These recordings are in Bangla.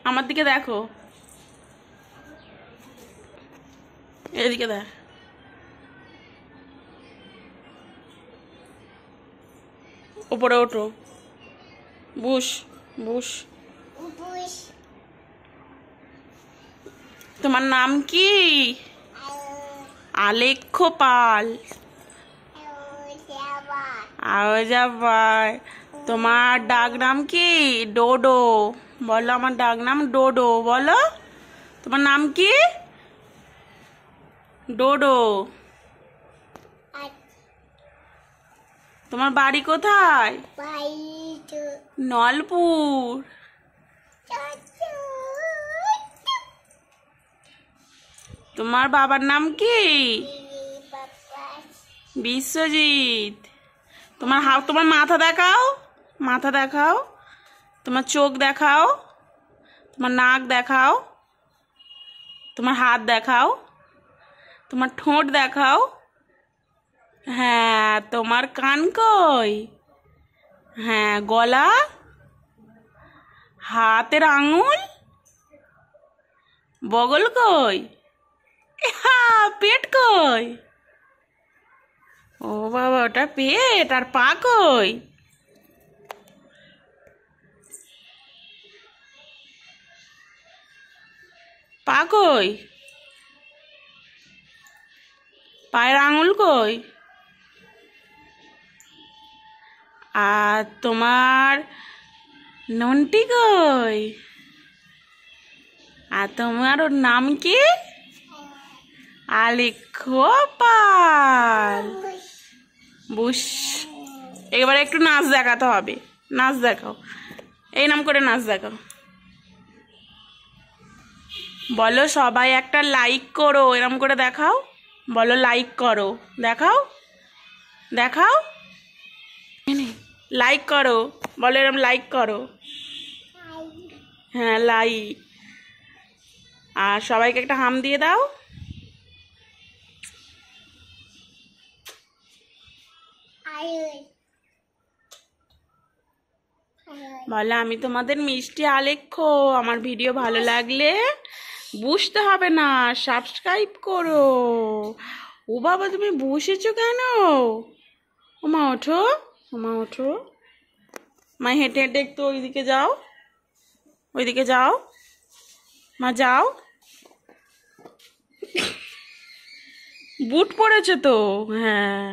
আমার দিকে দেখো, এদিকে দেখ। উপরে ওঠো, বুস বুস। তোমার নাম কি? আলেখ্য পাল। আওয়াজাবাই। তোমার ডাক নাম কি? ডোডো। বলো, আমার ডাক নাম ডোডো। বলো, তোমার নাম কি? ডোডো। তোমার বাড়ি কোথায়? নলপুর। তোমার বাবার নাম কি? বিশ্বজিৎ। তোমার মাথা দেখাও, মাথা দেখাও। তোমার চোখ দেখাও, তোমার নাক দেখাও, তোমার হাত দেখাও, তোমার ঠোঁট দেখাও। হ্যাঁ, তোমার কান কই? হ্যাঁ, গলা, হাতের আঙুল, বগল কই? পেট কই? ও বাবা, ওটা পেট। আর পা কই? পা কই? পায়ের আঙুল কই? আর তোমার ননটি কই? আর তোমার ওর নাম কি? আলেখ্য পাল। বুস। এবারে একটু নাচ দেখাতে হবে। নাচ দেখাও, এই নাম করে নাচ দেখাও। বলো, সবাই একটা লাইক করো। এরম করে দেখাও। বলো, লাইক করো। দেখাও, দেখাও। লাইক করো। বলো, এরম লাইক করো। হ্যাঁ, লাইক। আর সবাইকে একটা হাম দিয়ে দাও। বলো, আমি তোমাদের মিষ্টি আলেখ্য। আমার ভিডিও ভালো লাগলে বুঝতে হবে না, সাবস্ক্রাইব করো। ও বাবা, তুমি বসেছো কেন? ওমা ওঠো, ওমা ওঠো। মা হেঁটে হেঁটে একটু ওইদিকে যাও, ওইদিকে যাও। মা যাও। বুট পড়েছে তো। হ্যাঁ,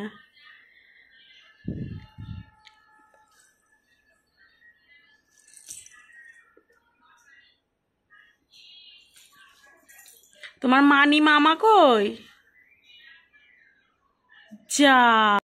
তোমার মানি মামা কই? যা।